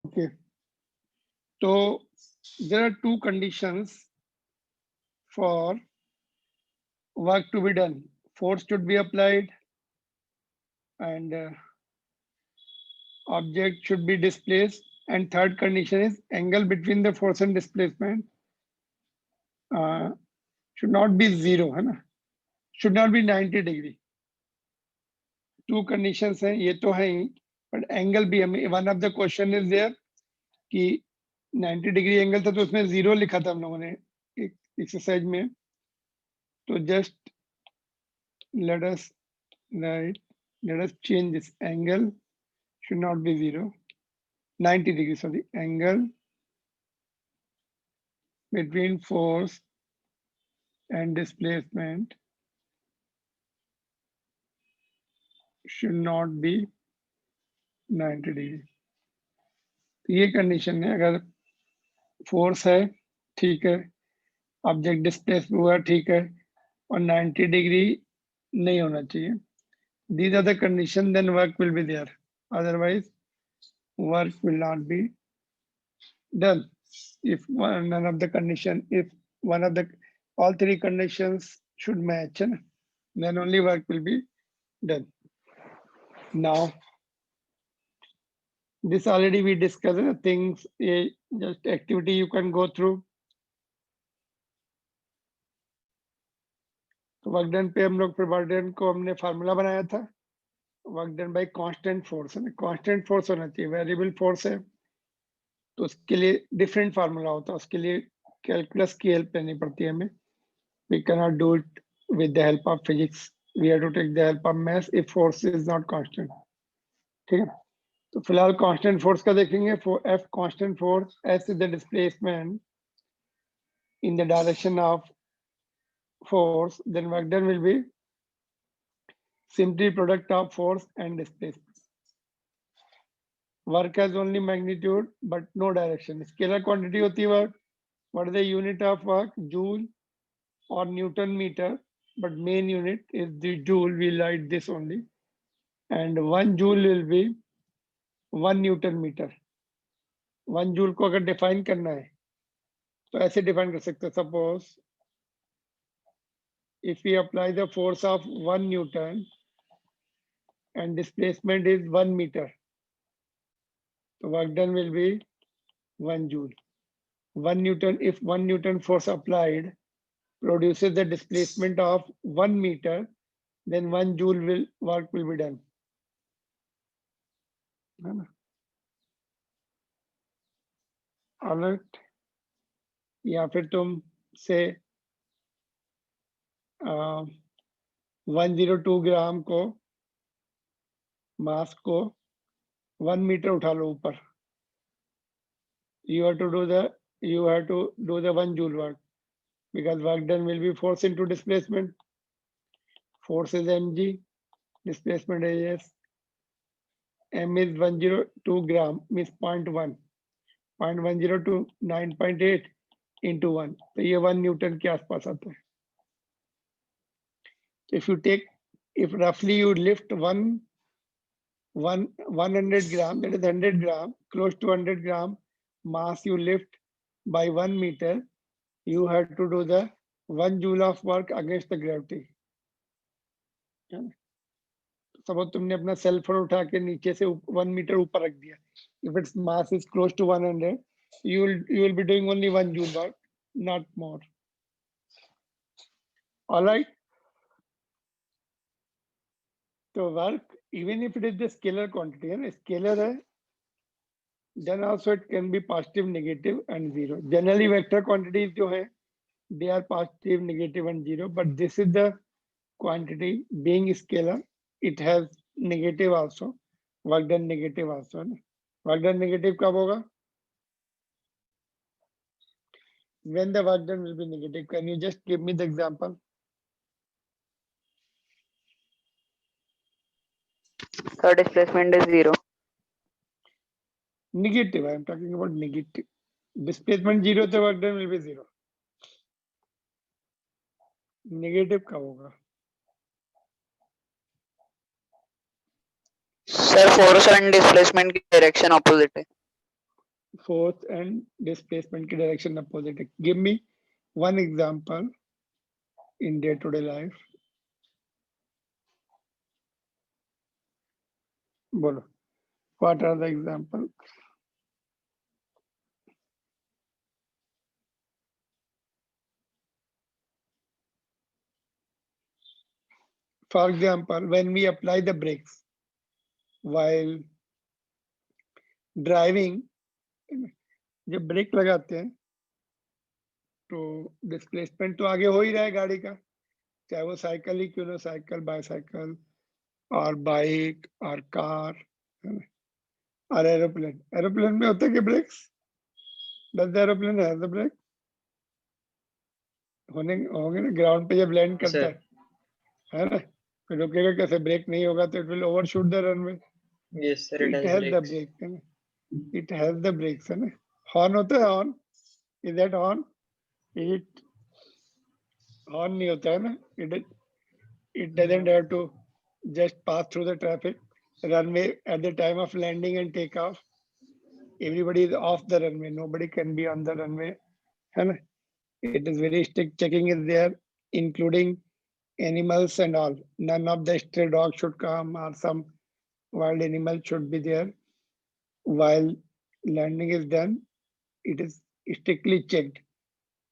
Okay. So there are two conditions for work to be done. Force should be applied and object should be displaced. And third condition is angle between the force and displacement should not be zero, है ना? Should not be 90 degree. Two conditions हैं, ये तो है ही, but angle भी हमें one of the question is there कि 90 degree angle था तो उसमें जीरो लिखा था हम लोगों ने एक एक्सरसाइज में. तो just let us write, let us change this angle should not be 90 degrees, sorry, angle between force and displacement should not be 90 degree. ये कंडीशन है, अगर फोर्स है ठीक है, ऑब्जेक्ट डिस्प्लेस हुआ ठीक है, और 90 डिग्री नहीं होना चाहिए. These are the conditions, then work will be there. Otherwise, work will not be done. If none of the condition, if one of the all three conditions should match, then only work will be done. Now, this already we discussed things, just activity you can go through. तो work done पे हम लोग फिर work done को हमने formula बनाया था, work done by constant force है ना. कांस्टेंट फोर्स होना चाहिए, वेरिएबल फोर्स है तो उसके लिए डिफरेंट फार्मूला होता है, उसके लिए कैलकुलस की हेल्प लेनी पड़ती है हमें. We cannot do it with the help of physics. We have to take the help of math if force is not constant. ठीक है, तो फिलहाल कांस्टेंट फोर्स का देखेंगे. F constant force, S is the displacement in the direction of force, then work done will be simply product of force and displacement. Work has only magnitude but no direction. Scalar quantity होती है work. What is the unit of work? Joule or Newton meter, but main unit is the joule. We write this only, and 1 joule will be 1 Newton meter. 1 joule को अगर define करना है तो ऐसे define कर सकते हैं. Suppose if we apply the force of 1 Newton and displacement is 1 meter, the work done will be 1 joule. 1 Newton, if 1 Newton force applied produces the displacement of 1 meter, then 1 joule work will be done. Alright, या फिर तुम से 102 ग्राम को मास को 1 metre उठा लो ऊपर. You have to do the 1 joule work, because work done will be force into displacement. Force is mg, displacement is s. M is 102 gram, means 0.1. 0.10 to 9.8 into 1. तो ये 1 न्यूटन के आसपास आता है. If roughly you lift 100 gram, that is 100 gram, close to 100 gram mass you lift by 1 meter, you have to do the 1 joule of work against the gravity. Suppose तुमने अपना cell phone उठा के नीचे से 1 मीटर ऊपर रख दिया. If its mass is close to 100, you will be doing only 1 joule work, not more. All right. So work, even if it is the scalar quantity, scalar hai, then also it can be positive, negative, and zero. Generally, vector quantities jo hai, they are positive, negative, and zero. But this is the quantity being scalar. It has negative also. Work done negative also. Work done negative kab hoga? When the work done will be negative. Can you just give me the example? The displacement is 0. Negative. I am talking about negative. Displacement 0, the work done will be 0. Negative कब होगा? Sir, force and displacement की direction opposite है. force and displacement की direction opposite है. Give me one example in day-to-day life. बोलो. What are the examples? For example, when we apply the brakes while driving, जब break लगाते हैं तो displacement तो आगे हो ही रहा है गाड़ी का, चाहे वो साइकिल ही क्यों ना, साइकिल, बाईसाइकिल और बाइक और कार, है ना, और एरोप्लेन. एरोप्लेन में होते हैं कि brakes? Does the aeroplane have the brake? होंगे ना. ग्राउंड पे जब लैंड करता है ना, फिर रुकेगा कैसे? ब्रेक नहीं होगा तो it will overshoot the runway. Yes, sir. It has the brake, है ना. इट हैज द ब्रेक्स, है ना. हॉर्न होता है, horn. Is that horn? It horn नहीं होता है ना. It doesn't have to just pass through the traffic runway at the time of landing and takeoff. Everybody is off the runway. Nobody can be on the runway. है ना. It is very strict checking is there, including animals and all. None of the stray dogs should come or some wild animal should be there. While landing is done, it is strictly checked.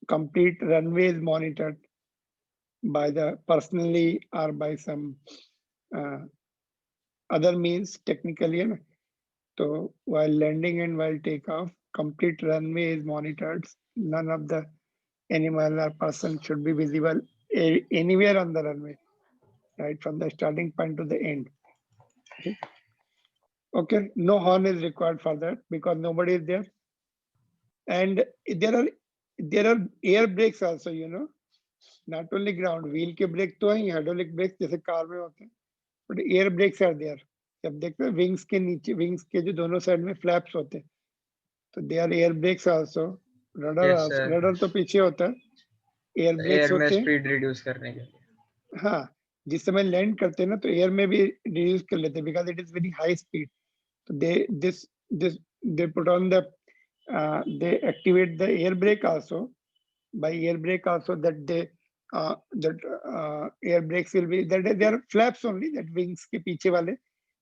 Complete runway is monitored by the personally or by some other means technically. है ना. So while landing and while takeoff, complete runway is monitored. None of the animal or person should be visible anywhere on the runway, right from the starting point to the end. Okay, no horn is required for that because nobody is there. And there are air brakes also, you know, not only ground. Wheel के brake तो हैं, hydraulic brakes जैसे car में होते हैं, but air brakes are there. जब देखते हैं विंग्स के नीचे, विंग्स के जो दोनों साइड में फ्लैप्स होते हैं, तो they are air brakes also. Rudder तो पीछे होता है, एयर ब्रेक्स होते हैं स्पीड रिड्यूस करने के लिए. हाँ, जिस समय लैंड करते हैं ना तो एयर में भी रिड्यूस कर लेते हैं because it is very high speed. तो they put on the they activate the air brake also. By air brake also that air brakes will be that they are flaps only, that wings के पीछे वाले,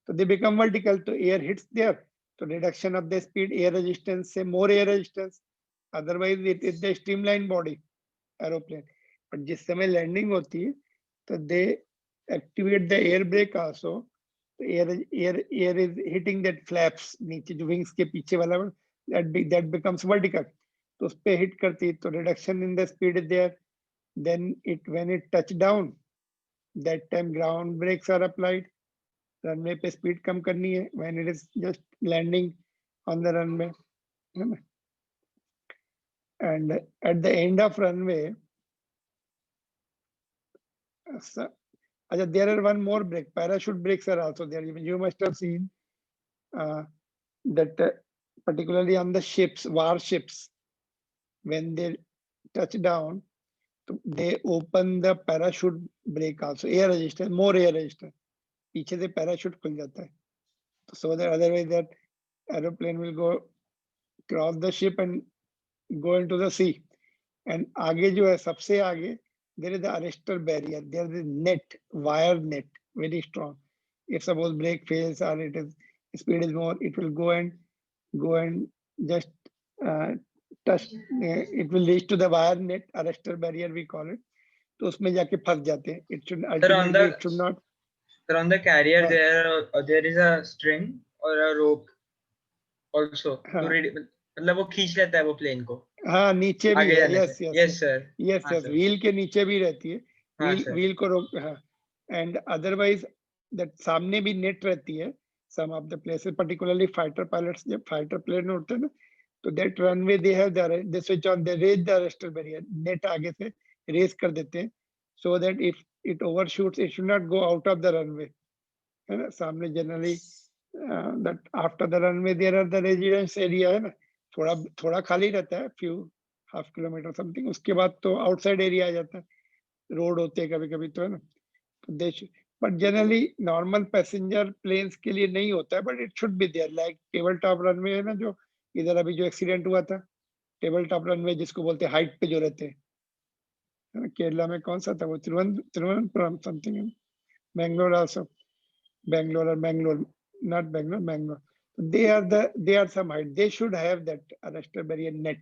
so they become vertical, so air hits there, so reduction of the speed, air resistance से more air resistance. Otherwise it is the streamlined body aeroplane. but जिस समय landing होती है तो they activate the air brake also. तो air is hitting that flaps नीचे जो wings के पीछे वाला, that becomes vertical. तो उस पे hit करती है तो reduction in the speed is there. Then when it touch down, that time ground brakes are applied. Runway पे speed कम करनी है when it is just landing on the runway, है ना. And at the end of runway, there are one more brake, parachute brakes are also there. You must have seen that particularly on the ships, warships, when they touch down, they open the parachute brake also, air resistance, more air resistance. पीछे से parachute खुल जाता है, so that otherwise that aeroplane will go cross the ship and go into the sea. And आगे जो है सबसे आगे, there is the arrestor barrier, there is a net, wire net, very strong. If suppose brake fails or it is speed is more, it will go and just touch, it will reach to the wire net, arrestor barrier we call it. तो उसमें जाके फंस जाते हैं. It should ultimately it should not. Sir, on the carrier there is a string or a rope also. तो मतलब वो खींच लेता है वो प्लेन को. हाँ, नीचे भी है. yes sir. व्हील के नीचे भी रहती है, व्हील को रोक. हाँ, and otherwise that सामने भी नेट रहती है. Some of the places, particularly fighter pilots, जब fighter plane होते हैं ना, तो that runway they have they switch on, they raise the arrestor barrier, net आगे से raise कर देते हैं, so that if it overshoots, it should not go out of the runway, है ना. सामने generally that after the runway there are the residence area, है ना, थोड़ा खाली रहता है, few half kilometer something. उसके बाद तो outside area आ जाता है, रोड होते हैं कभी-कभी तो, है ना. but generally normal passenger planes के लिए नहीं होता है, but it should be there, like table top runway है ना, जो इधर अभी जो एक्सीडेंट हुआ था टेबल टॉप रनवे जिसको बोलते हैं हाइट पे जो रहते हैं, केरला में कौन सा था वो, Thiruvananthapuram something, Bangalore also, Bangalore or Mangalore, not Bangalore, Mangalore. They are some height. They should have that arrestor barrier net.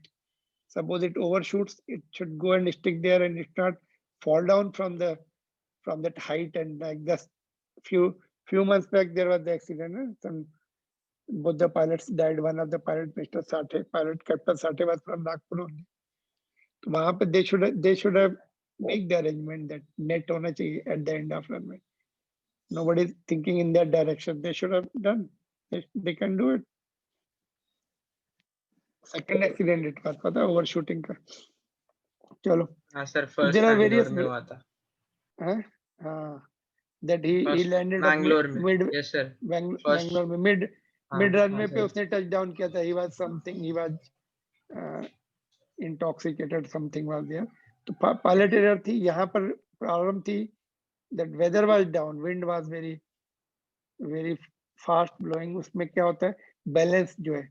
Suppose it overshoots, it should go and stick there and it not fall down from that height. And like this, few months back there was the accident. Both the pilots died. One of the pilot, Mr. Sathe, pilot Captain Sathe was from Nagpur only. तो वहां पे they should have make the arrangement that net होना चाहिए at the end of runway. Nobody is thinking in that direction. They should have done. They can do it. Second accident it was, पता overshooting का. चलो. हाँ sir, first There are Bangalore various. में हुआ था. That he landed Bangalore में. mid. Yes sir. Bangalore में mid runway पे उसने touchdown किया था. He was something. He was intoxicated. Something was there. तो pilot error थी. यहाँ पर problem थी. That weather was down. Wind was very fast blowing. उसमें क्या होता है, बैलेंस जो है,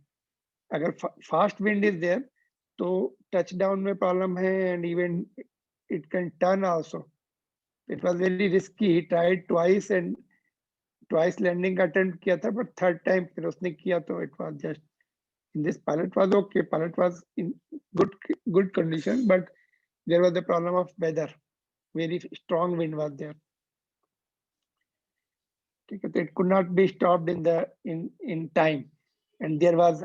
अगर फास्ट विंड इज देयर तो टच डाउन में प्रॉब्लम है, and even it can turn also. It was very risky. He tried twice and twice landing का अटेम्प्ट किया था, बट थर्ड टाइम फिर उसने किया तो it was just in this pilot was okay. Pilot was in good condition, but there was the problem of weather. Very strong wind was there. It could not be stopped in time, and there was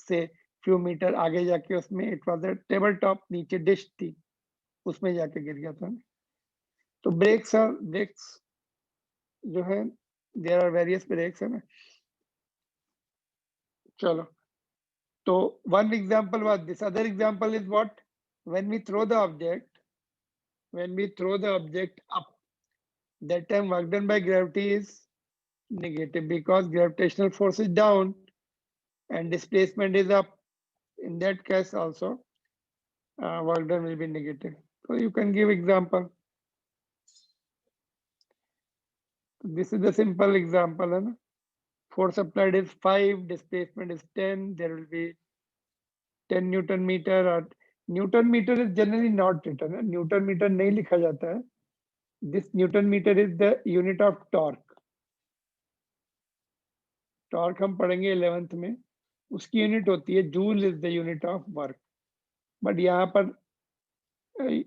say few meter आगे जाके उसमें it was a table top, नीचे dish थी, उसमें जाके गिर गया था. तो ब्रेक्स जो है, there are various breaks है ना. चलो, तो one example was this. Other example is what? When we throw the object up, that time work done by gravity is negative because gravitational force is down and displacement is up. In that case also work done will be negative. So you can give example. This is the simple example. Hai na? Force applied is 5, displacement is 10. There will be 10 Newton meter, or Newton meter is generally not written. Newton meter नहीं लिखा जाता है. This Newton meter is the unit of torque. Torque हम पढ़ेंगे 11th में, उसकी unit होती है joule is the unit of work. But यहाँ पर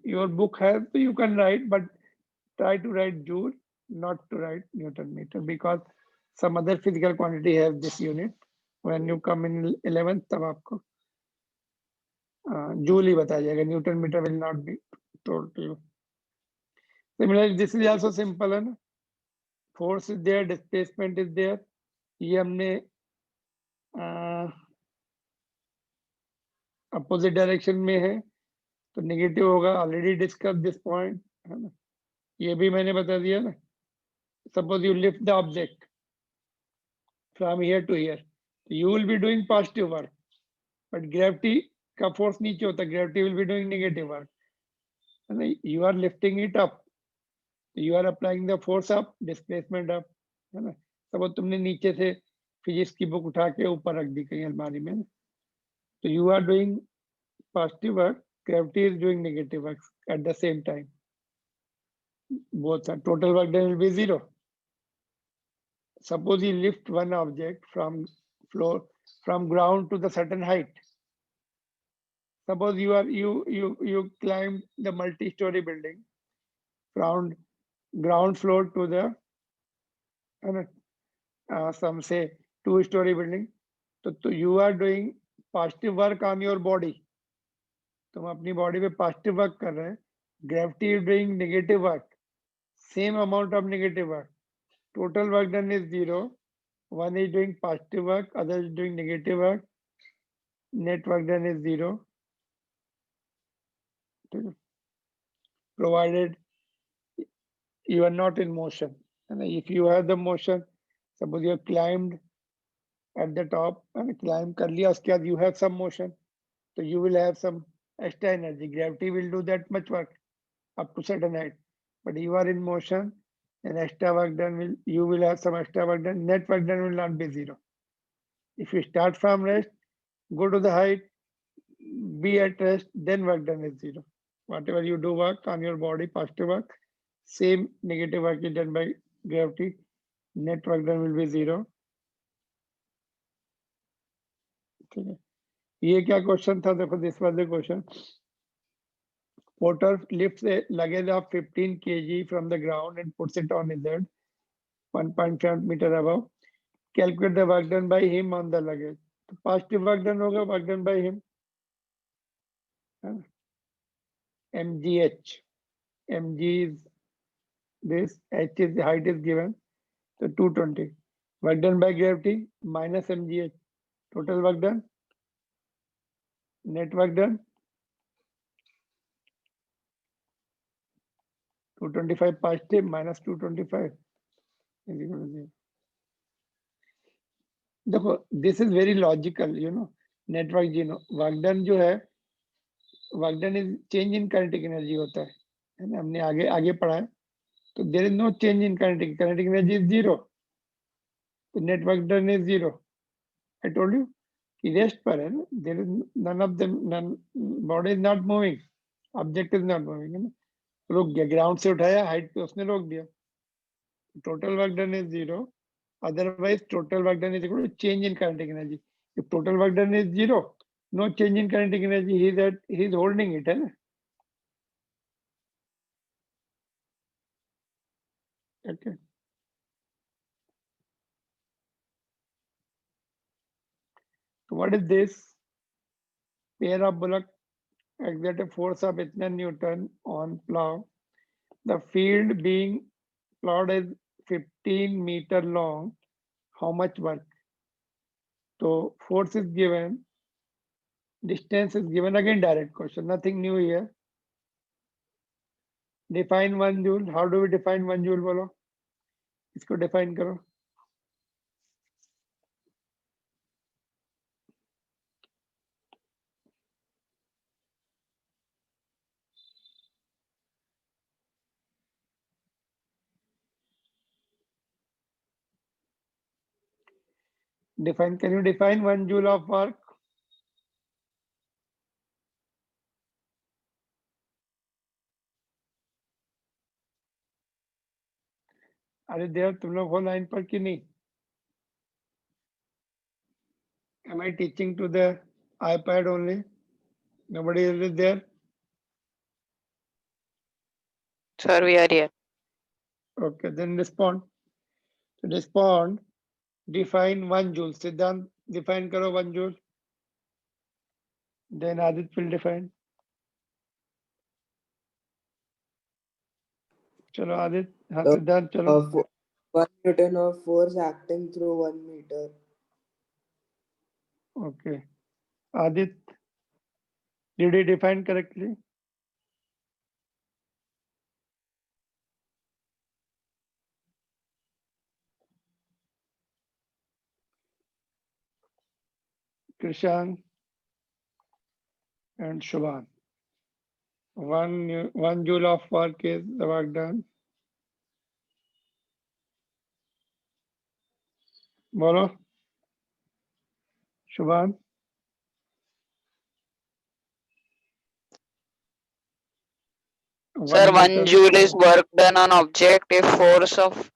योर बुक है तो you can write, but try to write joule, not to write newton metre, because some other physical quantity have this unit. When you come in 11th तब आपको joule ही बताया जाएगा. Newton metre will not be told to you. Similarly this is also simple है ना. Force is there, displacement is there. ये हमने opposite direction में है तो नेगेटिव होगा. ऑलरेडी डिस्कस दिस पॉइंट है ना. ये भी मैंने बता दिया ना. Suppose you lift the object from here to here, you will be doing positive work, but gravity का फोर्स नीचे होता है, gravity will be doing negative work है ना. You are lifting it up, you are applying the force up, displacement up है ना. Suppose तुमने नीचे से फिजिक्स की बुक उठा के ऊपर रख दी कहीं अलमारी में, तो you are doing positive work, gravity is doing negative work at the same time. Both are total work done will be 0. Suppose you lift one object from ground to the certain height. Suppose you climb the multi-story building from ground floor to the some say 2-story building. So you are doing positive work on your body. तुम अपनी body पे positive work कर रहे हैं. Gravity is doing negative work, same amount of negative work. Total work done is 0. One is doing positive work, other is doing negative work. Net work done is 0, provided you are not in motion. And if you have the motion, suppose you have climbed at the top and climb कर लिया, उसके बाद you have some motion, so you will have some extra energy. Gravity will do that much work up to certain height, but you are in motion and extra work done you will have some extra work done. Net work done will not be 0. If you start from rest, go to the height, be at rest, then work done is 0. Whatever you do work on your body, positive work, same negative work is done by gravity, net work done will be 0. ठीक है, ये क्या question था? देखो, this was the question. Porter lifts a luggage of 15 kg from the ground and puts it on his head 1.5 meter above. Calculate the work done by him on the luggage. तो positive work done होगा, work done by him, mgh. mg is this, h is the height is given, so 220. Work done by gravity minus mgh. Total work done, net work done 225 positive minus 225 is equal to 0. देखो, this is very logical, you know. Net work जीनो work done जो है, work done is change in kinetic energy होता है ना, हमने आगे आगे पढ़ा है. तो there is no change in kinetic energy is 0, तो net work done is 0. I told you कि रेस्ट पर है ना, there is none of them, none, body is not moving, object is not moving, है ना. रुक गया, ग्राउंड से उठाया, हाइट पे उसने रोक दिया, total work done is 0. Otherwise, total work done is equal to change in kinetic energy. If total work done is 0, no change in kinetic energy. He's holding it, है ना? Okay. So what is this? Pair of bullock exert a force of itna Newton on plow. The field being plowed is 15 meter long. How much work? So force is given, distance is given. Again, direct question, nothing new here. Define 1 joule. How do we define 1 joule? बोलो, इसको define करो. Define. Can you define 1 joule of work? Are you there? तुम लोग हो line पर कि नहीं? Am I teaching to the iPad only? Nobody else is there? Sir, we are here. Okay, then respond. To respond, define 1 joule. Siddhant, define करो 1 joule. Then Adit will define. चलो आदित्य, हाँ So, सिद्धांत चलो. 1 Newton of force acting through 1 meter. Okay. Adit, did he define correctly? Krishan and Shubhan. 1 joule of work is the work done. बोलो Shubhan. Sir, 1 Newton joule is force. work done on object if force of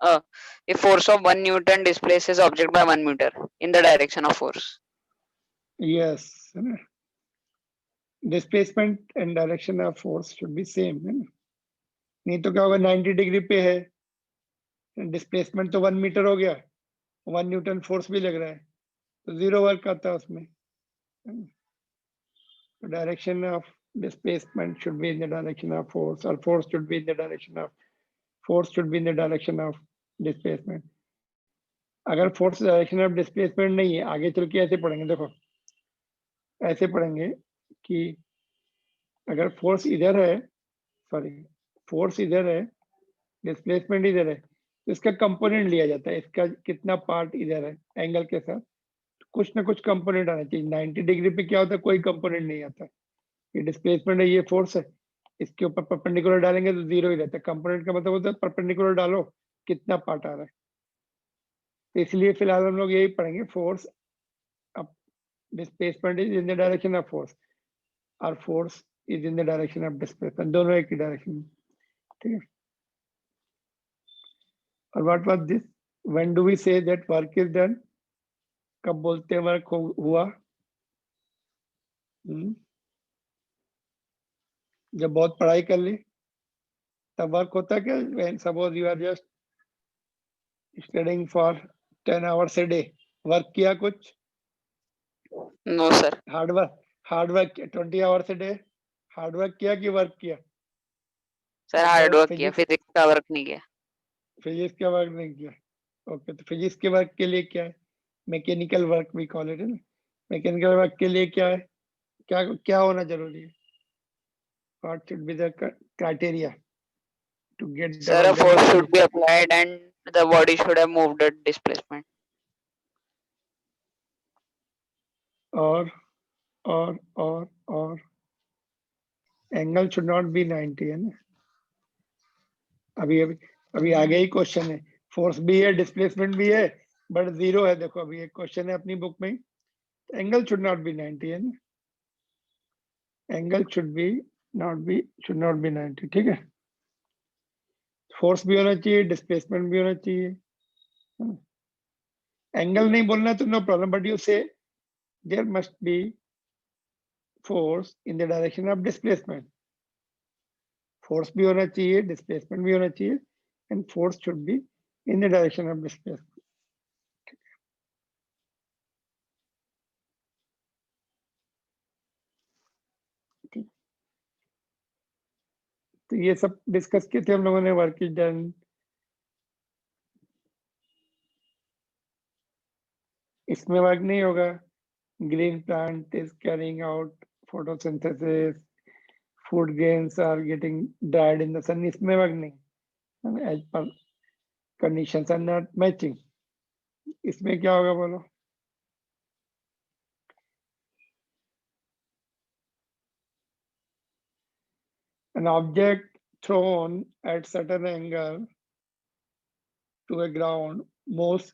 1 Newton displaces object by 1 meter in the direction of force. Yes. है ना? Displacement and direction of force should be same, है ना? नहीं तो क्या होगा, 90 degree पे है, डिस्प्लेसमेंट तो 1 मीटर हो गया, 1 न्यूटन फोर्स भी लग रहा है, तो 0 वर्क आता है उसमें. Direction of displacement should be in the direction of force, or force should be in the direction of displacement. अगर फोर्स डायरेक्शन ऑफ डिस्प्लेसमेंट नहीं है, आगे चल के ऐसे पढ़ेंगे. देखो, ऐसे पढ़ेंगे कि अगर फोर्स इधर है, फोर्स इधर है, डिस्प्लेसमेंट इधर है, तो इसका कंपोनेंट लिया जाता है, इसका कितना पार्ट इधर है एंगल के साथ, कुछ ना कुछ कंपोनेंट आना चाहिए. 90 डिग्री पे क्या होता है, कोई कंपोनेंट नहीं आता. ये डिस्प्लेसमेंट है, ये फोर्स है, इसके ऊपर परपेंडिकुलर डालेंगे तो 0 ही रहता है. कंपोनेंट का मतलब होता है परपेंडिकुलर डालो, कितना पार्ट आ रहा है. तो इसलिए फिलहाल हम लोग यही पढ़ेंगे, force displacement is in the direction of force, or force is in the direction of displacement. दोनों एक ही direction में, ठीक है. और what was this? When do we say that work is done? कब बोलते हैं वर्क हुआ? जब बहुत पढ़ाई कर ली तब वर्क होता क्या? When suppose you are just studying for 10 hours a day, work किया कुछ? No, sir. Hard work 20 hours a day, hard work किया कि वर्क किया? सर हार्ड वर्क किया, फिजिक्स का वर्क नहीं किया. फिजिक्स का वर्क नहीं किया. ओके, तो फिजिक्स के वर्क के लिए क्या है? Mechanical work we call it. Mechanical work के लिए क्या है? क्या क्या होना जरूरी है? What should be the criteria to get Sir, a force should be applied and the body should have moved at displacement. और एंगल शुड नॉट बी 90 है ना. अभी आगे ही क्वेश्चन है. फोर्स भी है, डिस्प्लेसमेंट भी है, बट जीरो है. देखो अभी एक क्वेश्चन है अपनी बुक में, एंगल शुड नॉट बी 90 है ना. Angle should not be 90. ठीक है. फोर्स भी होना चाहिए, डिस्प्लेसमेंट भी होना चाहिए. एंगल नहीं बोलना तो no problem, but you say there must be force in the direction of displacement. Force भी होना चाहिए, डिस्प्लेसमेंट भी होना चाहिए, and force should be in the direction of displacement. तो ये सब डिस्कस किए थे हम लोगों ने. Work is done. इसमें वर्क नहीं होगा. Green plant is carrying out photosynthesis, food grains are getting dried in the sun. इसमें वर्क नहीं, as per conditions are not matching. इसमें क्या होगा बोलो? An object thrown at certain angle to a ground moves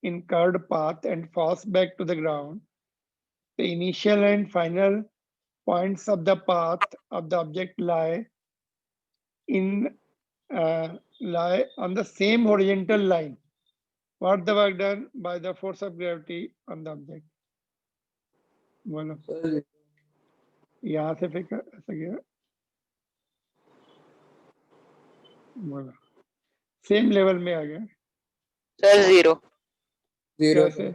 in curved path and falls back to the ground. The initial and final points of the path of the object lie on the same horizontal line. What the work done by the force of gravity on the object? बोलो. Sir, यहाँ से फिर ऐसा गया. बोलो. Same level में आ गया. Sir zero. zero. कैसे?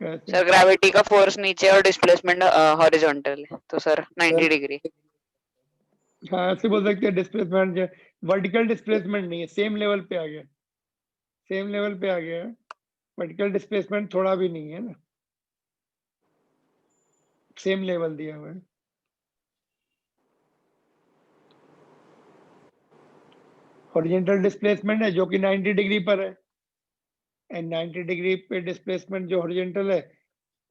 कैसे? सर ग्रेविटी का फोर्स नीचे और डिस्प्लेसमेंट हॉरिजॉन्टल है, तो सर 90 डिग्री. हाँ ऐसे बोल सकते हैं. डिस्प्लेसमेंट वर्टिकल डिस्प्लेसमेंट नहीं है, सेम लेवल पे आ गया. सेम लेवल पे आ गया. वर्टिकल डिस्प्लेसमेंट थोड़ा भी नहीं है ना, सेम लेवल दिया हुआ है. हॉरिजॉन्टल डिस्प्लेसमेंट है जो कि 90 डिग्री पर है, एंड 90 डिग्री पे डिस्प्लेसमेंट जो हॉरिजॉन्टल है,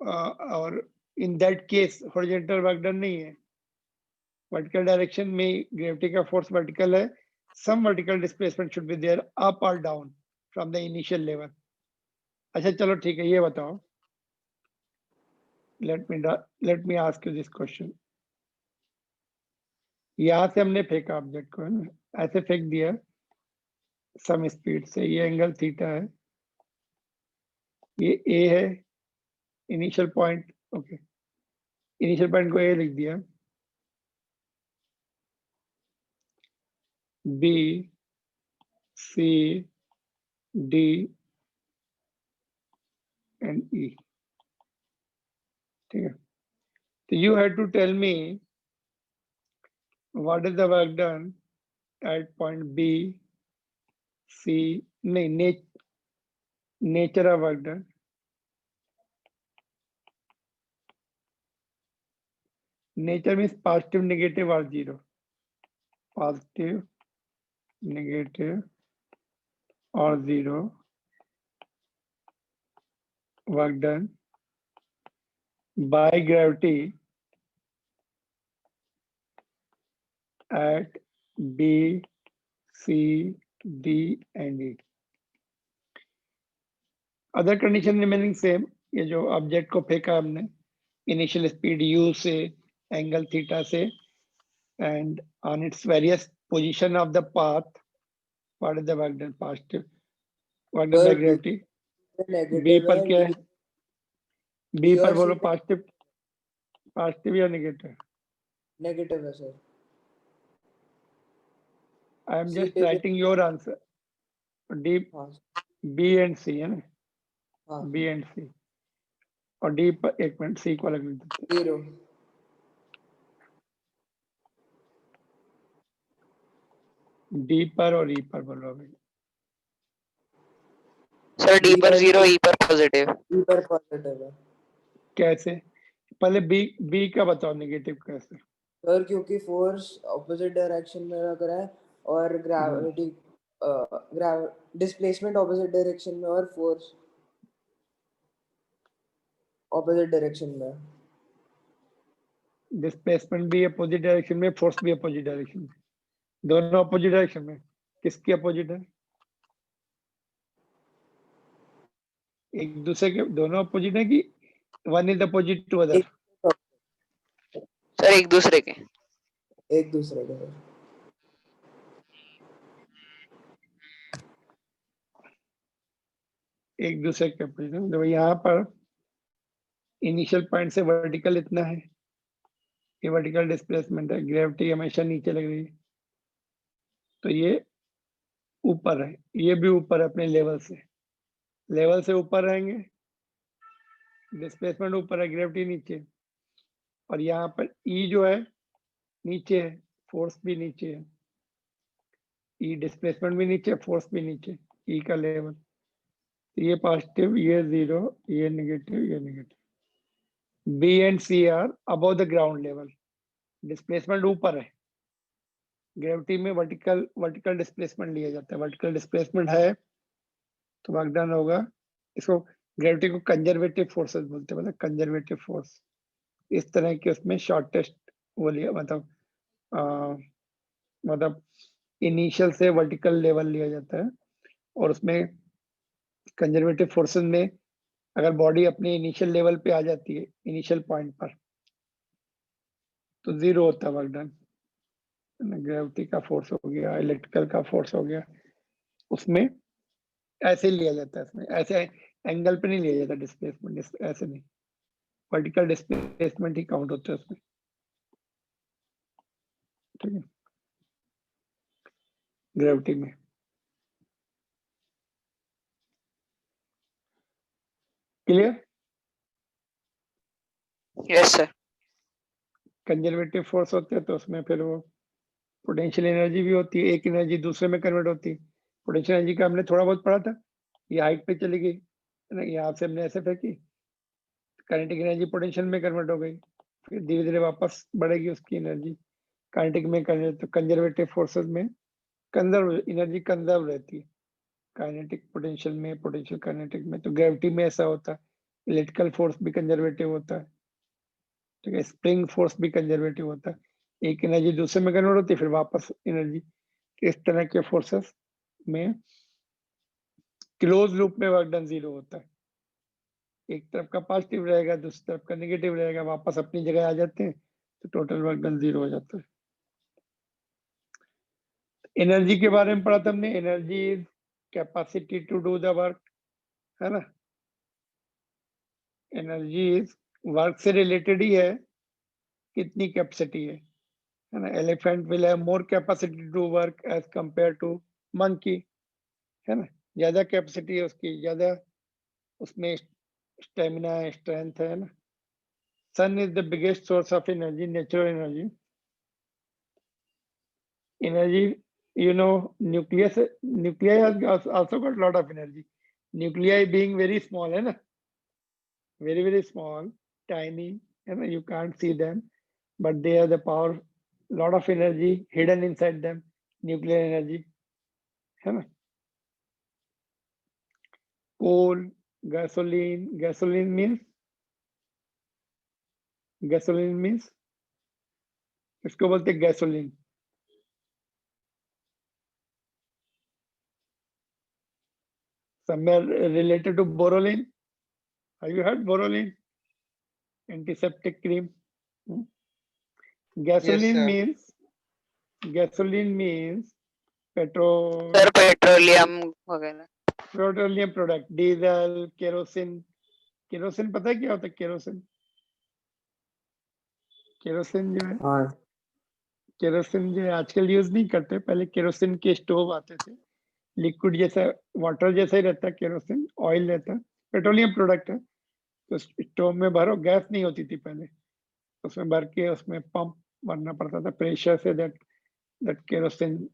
और in that case horizontal work done नहीं है. वर्टिकल डायरेक्शन में ग्रेविटी का फोर्स वर्टिकल है. Some vertical displacement should be there up और down from the initial level. अच्छा चलो ठीक है, ये बताओ. Let me ask you this question. यहां से हमने फेंका ऑब्जेक्ट को, है ना, ऐसे फेंक दिया सम स्पीड से. ये एंगल थीटा है, ये ए है, initial point. Okay, initial point को ए लिख दिया. B C D and E. ठीक है. तो you have to tell me what is the work done at point B C. नहीं, nature of work done. Nature means positive, negative और zero. Positive, negative और zero. Work done by gravity at B, C, D and E. Other condition remaining same. ये जो object को फेंका हमने initial speed u से angle theta से and on its various position of the path, what is the work done? Positive work done by Sir, gravity. B negative पर क्या है है? B पर और बोलो C पॉजिटिव, पॉजिटिव या नेगेटिव? नेगेटिव है sir. I am C just पे भी writing your answer. D, हाँ B and C है ना? हाँ B and C और D पर एक मिनट C को अलग लिख देते हैं। 0 D पर और E पर बोलो अभी। सर डी D पर और 0, ई पर पॉजिटिव। E पर पॉजिटिव है कैसे? पहले B का बताओ नेगेटिव कैसे? सर, क्योंकि फोर्स ऑपोजिट डायरेक्शन में लग रहा है और ग्रेविटी डिस्प्लेसमेंट ऑपोजिट डायरेक्शन में और फोर्स ऑपोजिट डायरेक्शन में। डिस्प्लेसमेंट भी अपोजिट डायरेक्शन में, फोर्स भी अपोजिट डायरेक्शन में, दोनों अपोजिट डायरेक्शन में। किसके अपोजिट है? एक दूसरे के दोनों अपोजिट है कि one is opposite to other? एक सर एक दूसरे के। एक दूसरे के सर। एक दूसरे के अपोजिट है। तो यहाँ पर इनिशियल पॉइंट से वर्टिकल इतना है, ये वर्टिकल डिस्प्लेसमेंट है, ग्रेविटी हमेशा नीचे लग रही है, तो ये ऊपर है, ये भी ऊपर है अपने लेवल से ऊपर रहेंगे, डिस्प्लेसमेंट ऊपर है, ग्रेविटी नीचे, और यहाँ पर ई जो है नीचे है, फोर्स भी नीचे है, ई डिस्प्लेसमेंट भी नीचे, फोर्स भी नीचे, ई का लेवल, ये पॉजिटिव, ये 0, ये नेगेटिव, ये negative. B and C are above the ground level, displacement ऊपर है, ग्रेविटी में वर्टिकल डिस्प्लेसमेंट लिया जाता है, वर्टिकल डिस्प्लेसमेंट है तो वर्क डन होगा। इसको ग्रेविटी को कंजर्वेटिव फोर्सेस बोलते हैं, मतलब कंजर्वेटिव फोर्स, इस तरह के उसमें शॉर्टेस्ट वो लिया, मतलब इनिशियल से वर्टिकल लेवल लिया जाता है, और उसमें कंजर्वेटिव फोर्सेस में अगर बॉडी अपने इनिशियल लेवल पे आ जाती है, इनिशियल पॉइंट पर, तो 0 होता है वर्क डन। ग्रेविटी का फोर्स हो गया, इलेक्ट्रिकल का फोर्स हो गया, उसमें ऐसे लिया जाता है, इसमें ऐसे एंगल पे नहीं लिया जाता डिस्प्लेसमेंट, ऐसे नहीं, वर्टिकल डिस्प्लेसमेंट ही काउंट होता है उसमें, ठीक है, ग्रेविटी में। Clear? Yes sir. Conservative force होते हैं तो उसमें फिर वो पोटेंशियल एनर्जी भी होती है, एक एनर्जी दूसरे में कन्वर्ट होती है। पोटेंशियल एनर्जी का हमने थोड़ा बहुत पढ़ा था, ये हाइट पे चली गई ना, यहाँ से हमने ऐसे फेंकी, काइनेटिक एनर्जी पोटेंशियल में कन्वर्ट हो गई, फिर धीरे धीरे वापस बढ़ेगी उसकी एनर्जी काइनेटिक में कन्वर्ट। तो कंजर्वेटिव फोर्सेस में कंजर्व एनर्जी कंजर्व रहती है, काइनेटिक पोटेंशियल में, पोटेंशियल काइनेटिक में। तो ग्रेविटी में ऐसा होता है, इलेक्ट्रिकल फोर्स भी कंजर्वेटिव होता है, ठीक है, स्प्रिंग फोर्स भी कंजर्वेटिव होता है, एक एनर्जी दूसरे में कन्वर्ट होती है फिर वापस एनर्जी। इस तरह के फोर्सेस में क्लोज लूप में वर्क डन 0 होता है, एक तरफ का पॉजिटिव रहेगा, दूसरी तरफ का नेगेटिव रहेगा, वापस अपनी जगह आ जाते हैं, तो टोटल वर्क डन 0 हो जाता है। एनर्जी के बारे में पढ़ा था हमने, energy is capacity to do the work, है ना, एनर्जी इज वर्क से रिलेटेड ही है, कितनी कैपेसिटी है ना। Elephant will have more capacity to work as compare to monkey, है ना, ज्यादा कैपेसिटी है उसकी, ज्यादा उसमें स्टेमिना है, स्ट्रेंथ है ना। Sun is the biggest source of energy, natural energy. Energy, you know, nuclei has also got lot of energy, nuclei being very small, है ना, very small, tiny, है ना, you can't see them, but they have the power, lot of energy hidden inside them, nuclear energy, है ना। coal, gasoline means इसको बोलते हैं gasoline, somewhere related to borrowing, Have you heard Borolene? Antiseptic cream. Hmm. Gasoline sir. means petrol, Sir, petroleum वगैरह. petroleum product, diesel, kerosene. Kerosene पता है क्या होता है? केरोसिन जो है, हाँ केरोसिन जो है आजकल यूज नहीं करते, पहले केरोसिन के स्टोव आते थे, लिक्विड जैसा, वाटर जैसा ही रहता है, केरोसिन ऑयल रहता है, पेट्रोलियम प्रोडक्ट है। तो स्टोव में भरो, गैस नहीं होती थी पहले, उसमें भर के उसमें पंप भरना पड़ता था प्रेशर से, that kerosene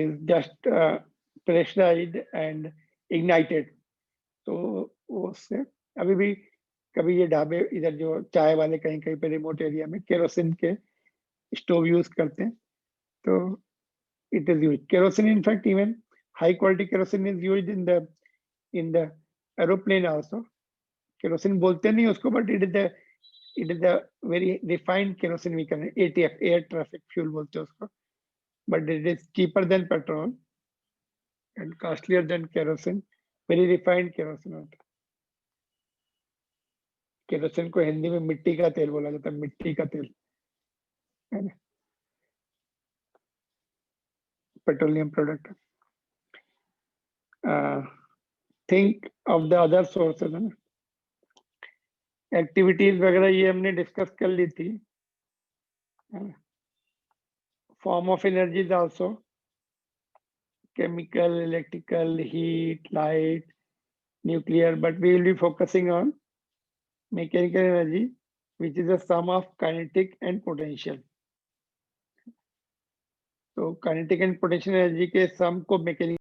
is just pressurised and ignited. तो वो उससे अभी भी कभी ये ढाबे इधर जो चाय वाले कहीं कहीं पे रिमोट एरिया में केरोसिन के स्टोव यूज करते हैं। तो it is used. Kerosene, in fact, even high quality kerosene is used in the aeroplane also. Kerosene बोलते नहीं उसको, but it is the very refined kerosene we can, ATF, air traffic fuel बोलते हैं उसको, but it is cheaper than petrol and costlier than kerosene. Very refined kerosene होता है। Kerosene को हिंदी में मिट्टी का तेल बोला जाता है, मिट्टी का तेल, है ना, petroleum product. Think of the other sources, है ना, एक्टिविटीज वगैरह ये हमने डिस्कस कर ली थी। Form of energy also chemical, electrical, heat, light, nuclear, but we will be focusing on mechanical energy, which is a sum of kinetic and potential. तो kinetic and potential energy के sum को mechanical